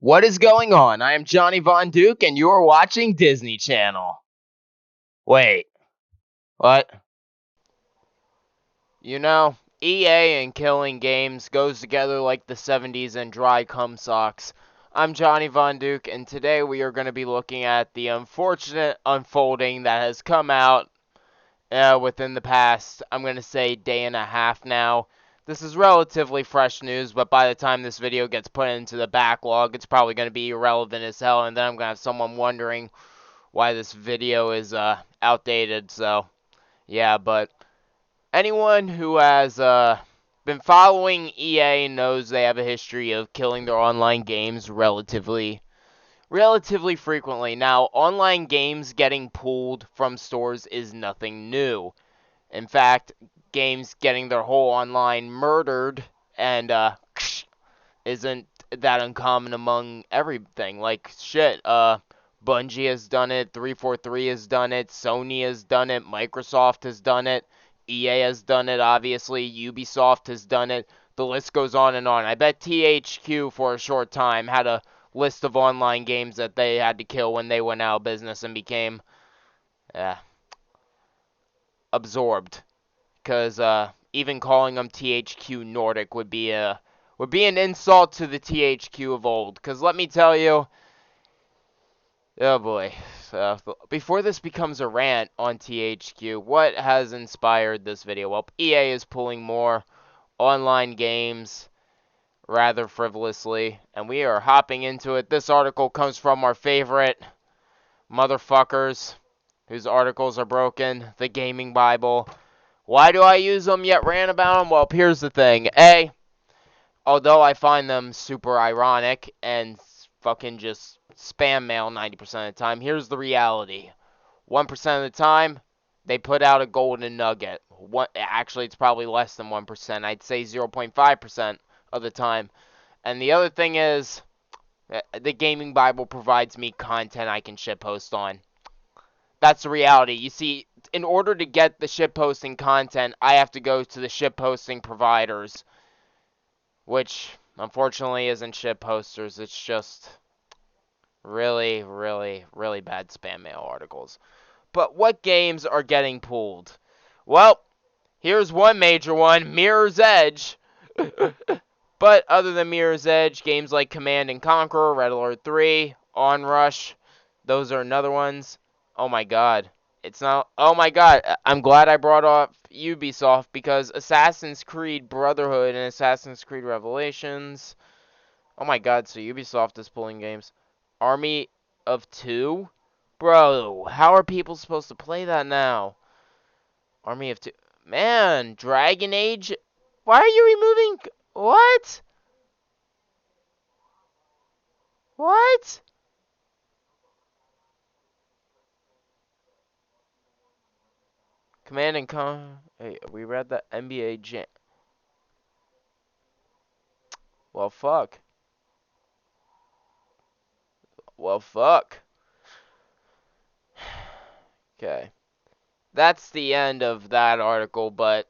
What is going on? I am Johnny Von Duke, and you are watching Disney Channel. Wait, what? You know, EA and killing games goes together like the 70s and dry cum socks. I'm Johnny Von Duke, and today we are going to be looking at the unfortunate unfolding that has come out within the past, I'm going to say, day and a half now. This is relatively fresh news, but by the time this video gets put into the backlog, it's probably going to be irrelevant as hell, and then I'm going to have someone wondering why this video is outdated. So yeah, but anyone who has been following EA knows they have a history of killing their online games relatively frequently. Now, online games getting pulled from stores is nothing new. In fact, games getting their whole online murdered and isn't that uncommon among everything. Like shit, Bungie has done it, 343 has done it, Sony has done it, Microsoft has done it, EA has done it, obviously, Ubisoft has done it. The list goes on and on. I bet THQ for a short time had a list of online games that they had to kill when they went out of business and became uh, absorbed. Because even calling them THQ Nordic would be an insult to the THQ of old. Because let me tell you, oh boy, before this becomes a rant on THQ, what has inspired this video? Well, EA is pulling more online games rather frivolously, and we are hopping into it. This article comes from our favorite motherfuckers whose articles are broken, the Gaming Bible. Why do I use them yet rant about them? Well, here's the thing. A, although I find them super ironic and fucking just spam mail 90% of the time, here's the reality. 1% of the time, they put out a golden nugget. Actually, it's probably less than 1%. I'd say 0.5% of the time. And the other thing is, the Gaming Bible provides me content I can shitpost on. That's the reality. You see, in order to get the shitposting content, I have to go to the shitposting providers, which unfortunately isn't shitposters. It's just really, really, really bad spam mail articles. But what games are getting pulled? Well, here's one major one, Mirror's Edge. But other than Mirror's Edge, games like Command and Conquer, Red Alert 3, Onrush, those are another ones. Oh my god. It's not. Oh my god. I'm glad I brought up Ubisoft because Assassin's Creed Brotherhood and Assassin's Creed Revelations. Oh my god, so Ubisoft is pulling games. Army of Two? Bro, how are people supposed to play that now? Army of Two. Man, Dragon Age? Why are you removing. What? What? Command and Con. Hey, we read the NBA Jam. Well, fuck. Well, fuck. Okay. That's the end of that article, but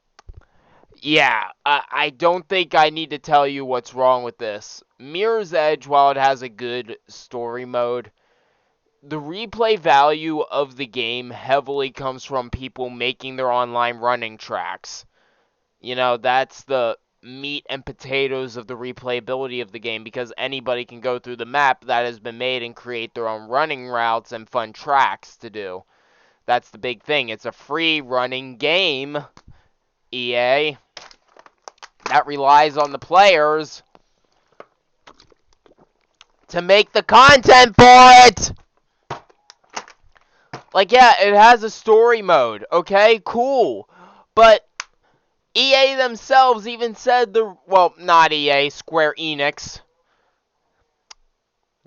yeah, I don't think I need to tell you what's wrong with this. Mirror's Edge, while it has a good story mode, the replay value of the game heavily comes from people making their online running tracks. You know, that's the meat and potatoes of the replayability of the game because anybody can go through the map that has been made and create their own running routes and fun tracks to do. That's the big thing. It's a free running game, EA, that relies on the players to make the content for it. Like, yeah, it has a story mode. Okay, cool. But EA themselves even said well, not EA, Square Enix.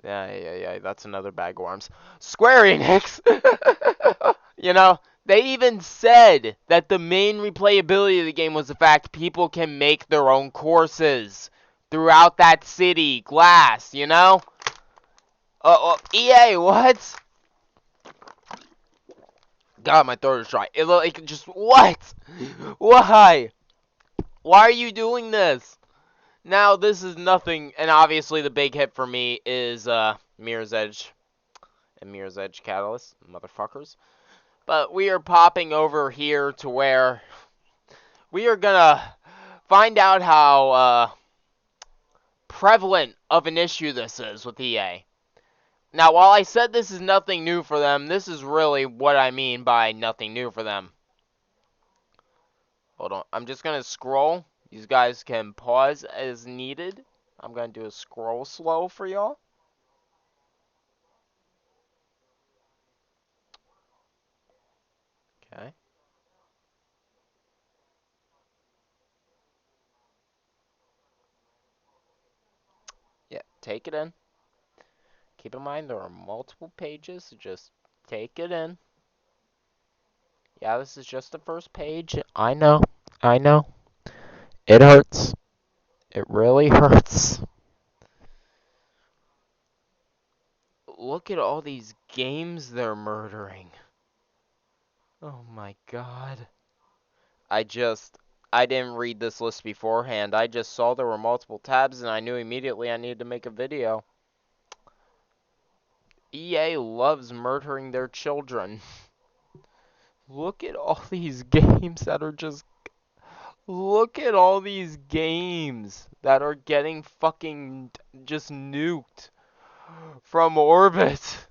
Yeah, that's another bag of worms. Square Enix, you know, they even said that the main replayability of the game was the fact people can make their own courses throughout that city, glass, you know? EA, what? God, my throat is dry. Just, what? Why? Why are you doing this? Now, this is nothing, and obviously the big hit for me is Mirror's Edge and Mirror's Edge Catalyst, motherfuckers. But we are popping over here to where we are gonna find out how prevalent of an issue this is with EA. Now, while I said this is nothing new for them, this is really what I mean by nothing new for them. Hold on, I'm just gonna scroll. You guys can pause as needed. I'm gonna do a scroll slow for y'all. Okay. Yeah, take it in. Keep in mind there are multiple pages, so just take it in. Yeah, this is just the first page. I know. I know. It hurts. It really hurts. Look at all these games they're murdering. Oh my god. I didn't read this list beforehand. I just saw there were multiple tabs and I knew immediately I needed to make a video. EA loves murdering their children. Look at all these games that are just... Look at all these games that are getting fucking just nuked from orbit.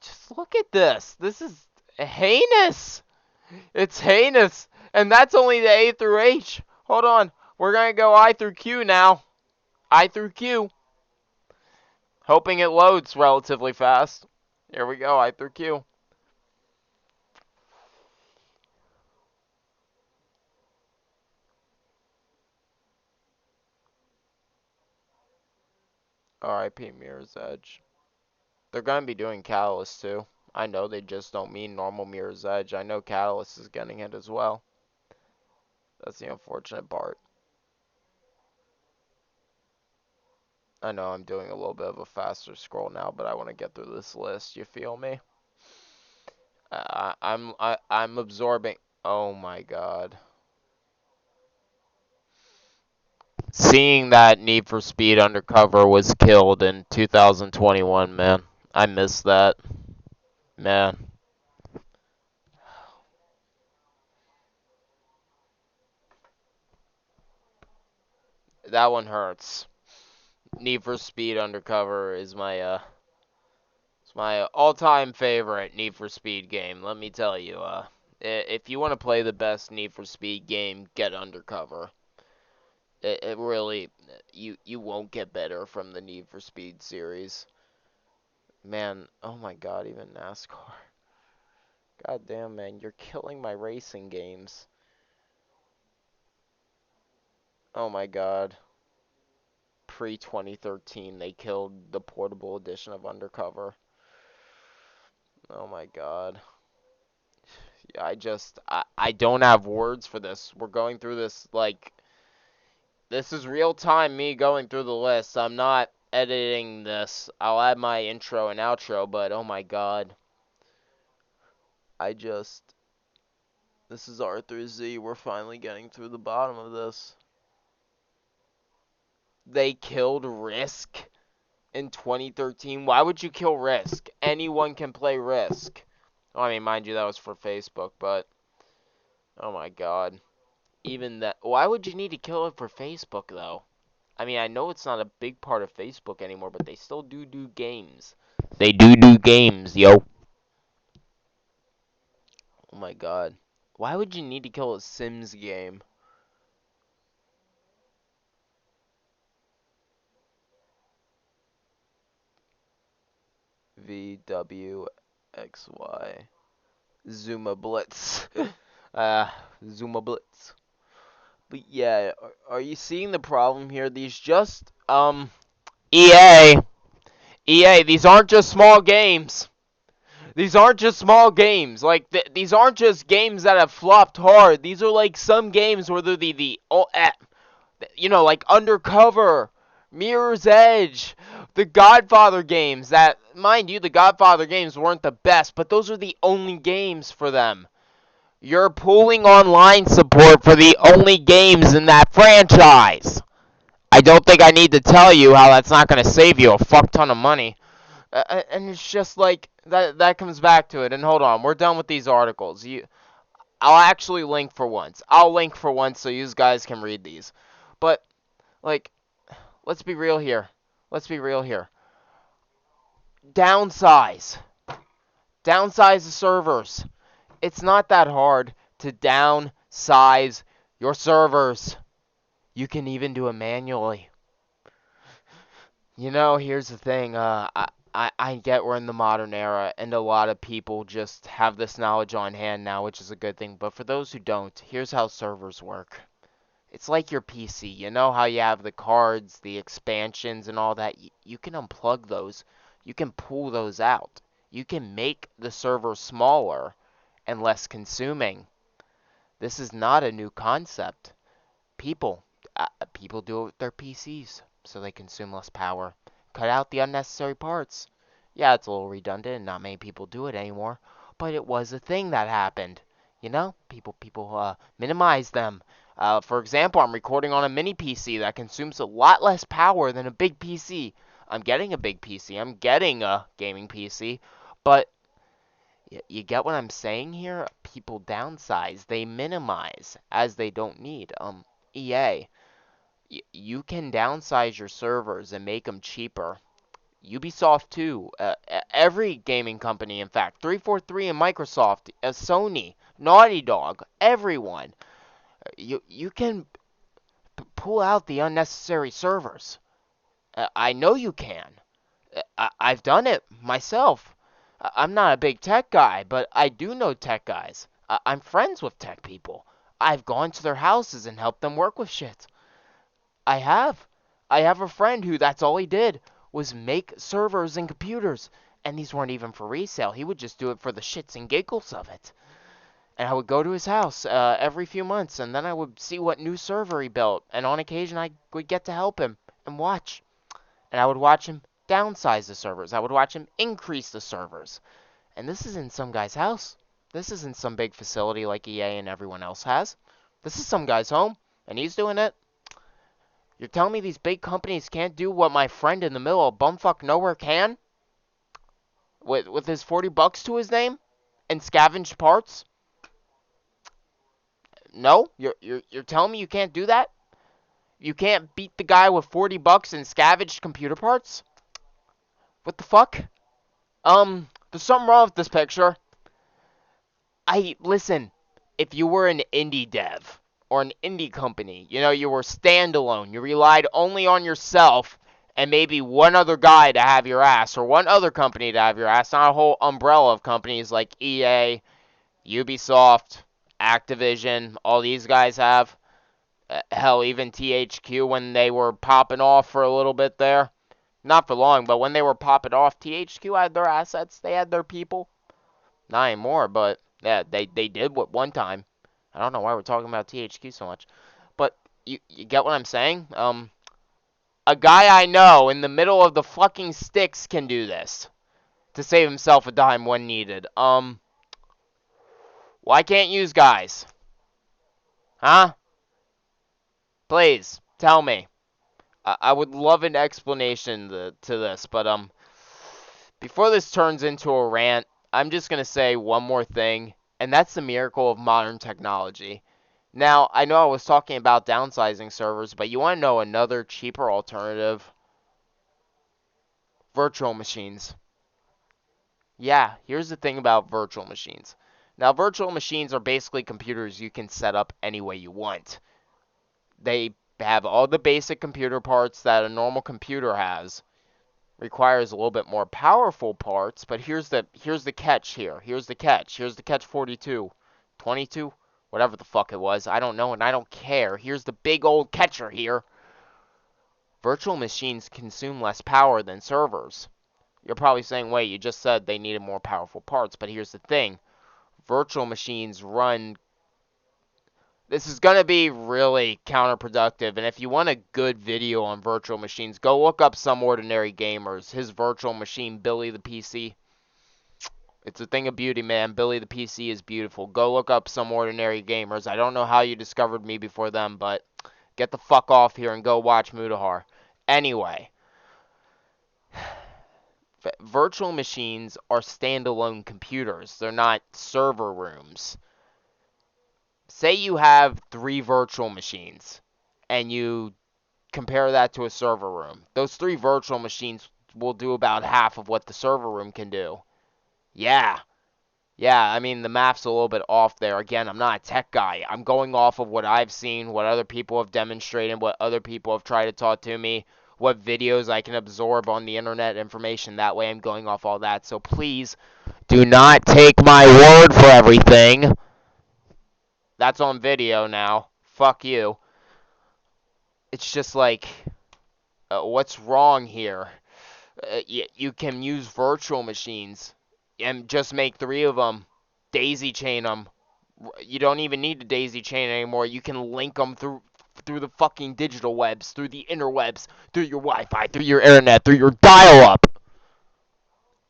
Just look at this. This is heinous. It's heinous. And that's only the A through H. Hold on. We're going to go I through Q now. I through Q. Hoping it loads relatively fast. Here we go. I through Q. RIP Mirror's Edge. They're going to be doing Catalyst too. I know they just don't mean normal Mirror's Edge. I know Catalyst is getting it as well. That's the unfortunate part. I know I'm doing a little bit of a faster scroll now, but I want to get through this list. You feel me? I'm absorbing. Oh my god. Seeing that Need for Speed Undercover was killed in 2021, man. I miss that. Man. That one hurts. Need for Speed Undercover is my all-time favorite Need for Speed game. Let me tell you, if you want to play the best Need for Speed game, get Undercover. It really, you won't get better from the Need for Speed series. Man, oh my god, even NASCAR. God damn, man, you're killing my racing games. Oh my god. Pre-2013, they killed the portable edition of Undercover. Oh my god. Yeah, I don't have words for this. We're going through this, like, this is real time me going through the list. I'm not editing this. I'll add my intro and outro, but oh my god. This is Arthur Z. We're finally getting through the bottom of this. They killed Risk in 2013. Why would you kill Risk? Anyone can play Risk. Oh, I mean, mind you, that was for Facebook, but oh my god. Even that, why would you need to kill it for Facebook, though? I mean, I know it's not a big part of Facebook anymore, but they still do games. They do games, yo. Oh my god. Why would you need to kill a Sims game? VWXY. Zuma Blitz. Zuma Blitz. But yeah, are you seeing the problem here? These just, EA. EA, these aren't just small games. These aren't just small games. Like, these aren't just games that have flopped hard. These are like some games where they're you know, like Undercover, Mirror's Edge, the Godfather games that, mind you, the Godfather games weren't the best, but those are the only games for them. You're pulling online support for the only games in that franchise. I don't think I need to tell you how that's not going to save you a fuck ton of money. And it's just like that comes back to it. And hold on, we're done with these articles. I'll actually link for once. I'll link for once so you guys can read these. But like, let's be real here. Let's be real here. Downsize. Downsize the servers. It's not that hard to downsize your servers. You can even do it manually. You know, here's the thing. I get we're in the modern era, and a lot of people just have this knowledge on hand now, which is a good thing. But for those who don't, here's how servers work. It's like your PC. You know how you have the cards, the expansions, and all that? You can unplug those. You can pull those out. You can make the server smaller and less consuming. This is not a new concept. People, people do it with their PCs, so they consume less power. Cut out the unnecessary parts. Yeah, it's a little redundant, and not many people do it anymore, but it was a thing that happened. You know, people minimize them. For example, I'm recording on a mini PC that consumes a lot less power than a big PC. I'm getting a big PC. I'm getting a gaming PC, but you get what I'm saying here? People downsize, they minimize as they don't need. EA, you can downsize your servers and make them cheaper. Ubisoft too. Every gaming company, in fact, 343 and Microsoft, Sony, Naughty Dog, everyone. You can pull out the unnecessary servers. I know you can. I've done it myself. I'm not a big tech guy, but I do know tech guys. I'm friends with tech people. I've gone to their houses and helped them work with shit. I have. I have a friend who that's all he did was make servers and computers. And these weren't even for resale. He would just do it for the shits and giggles of it. And I would go to his house every few months, and then I would see what new server he built. And on occasion, I would get to help him and watch. And I would watch him downsize the servers. I would watch him increase the servers. And this is in some guy's house. This isn't some big facility like EA and everyone else has. This is some guy's home, and he's doing it. You're telling me these big companies can't do what my friend in the middle of bumfuck nowhere can? With his 40 bucks to his name? And scavenged parts? No? You're telling me you can't do that? You can't beat the guy with 40 bucks and scavenged computer parts? What the fuck? There's something wrong with this picture. Listen, if you were an indie dev or an indie company, you know, you were standalone, you relied only on yourself and maybe one other guy to have your ass, or one other company to have your ass, not a whole umbrella of companies like EA, Ubisoft, Activision, all these guys have. Hell, even THQ when they were popping off for a little bit there. Not for long, but when they were popping off, THQ had their assets, they had their people. Not anymore, but yeah, they did what one time. I don't know why we're talking about THQ so much. But you get what I'm saying? A guy I know in the middle of the fucking sticks can do this. To save himself a dime when needed. Why can't use guys? Huh? Please, tell me. I would love an explanation to this, but before this turns into a rant, I'm just going to say one more thing, and that's the miracle of modern technology. Now, I know I was talking about downsizing servers, but you want to know another cheaper alternative? Virtual machines. Yeah, here's the thing about virtual machines. Now, virtual machines are basically computers you can set up any way you want. They have all the basic computer parts that a normal computer has. Requires a little bit more powerful parts, but here's the catch here. Here's the catch. Here's the catch 42. 22? Whatever the fuck it was. I don't know and I don't care. Here's the big old catcher here. Virtual machines consume less power than servers. You're probably saying, wait, you just said they needed more powerful parts, but here's the thing. Virtual machines run... This is going to be really counterproductive, and if you want a good video on virtual machines, go look up Some Ordinary Gamers, his virtual machine, Billy the PC. It's a thing of beauty, man. Billy the PC is beautiful. Go look up some ordinary gamers. I don't know how you discovered me before them, but get the fuck off here and go watch Mutahar. Anyway, virtual machines are standalone computers. They're not server rooms. Say you have 3 virtual machines and you compare that to a server room. Those 3 virtual machines will do about half of what the server room can do. Yeah. Yeah, I mean, the math's a little bit off there. Again, I'm not a tech guy. I'm going off of what I've seen, what other people have demonstrated, what other people have tried to talk to me, what videos I can absorb on the internet information. That way I'm going off all that. So please do not take my word for everything. That's on video now. Fuck you. It's just like, what's wrong here? You can use virtual machines and just make 3 of them. Daisy chain them. You don't even need to daisy chain anymore. You can link them through the fucking digital webs, through the interwebs, through your Wi-Fi, through your internet, through your dial-up.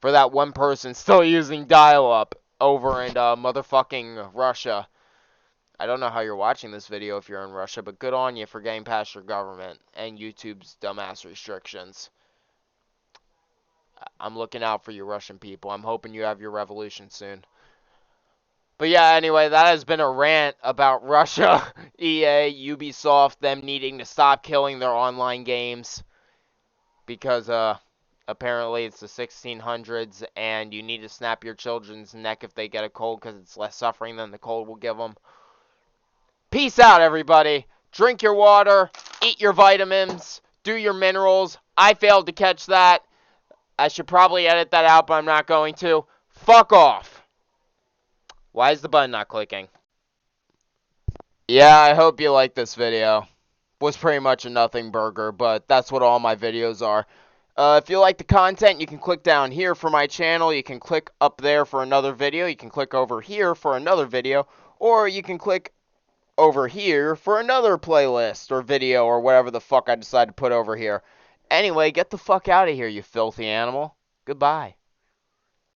For that one person still using dial-up over in motherfucking Russia. I don't know how you're watching this video if you're in Russia, but good on you for getting past your government and YouTube's dumbass restrictions. I'm looking out for you Russian people. I'm hoping you have your revolution soon. But yeah, anyway, that has been a rant about Russia, EA, Ubisoft, them needing to stop killing their online games because apparently it's the 1600s and you need to snap your children's neck if they get a cold because it's less suffering than the cold will give them. Peace out, everybody. Drink your water, eat your vitamins, do your minerals. I failed to catch that. I should probably edit that out, but I'm not going to. Fuck off. Why is the button not clicking? Yeah, I hope you like this video. Was pretty much a nothing burger, but that's what all my videos are. If you like the content, you can click down here for my channel. You can click up there for another video. You can click over here for another video. Or you can click over here for another playlist or video or whatever the fuck I decide to put over here. Anyway, get the fuck out of here, you filthy animal. Goodbye.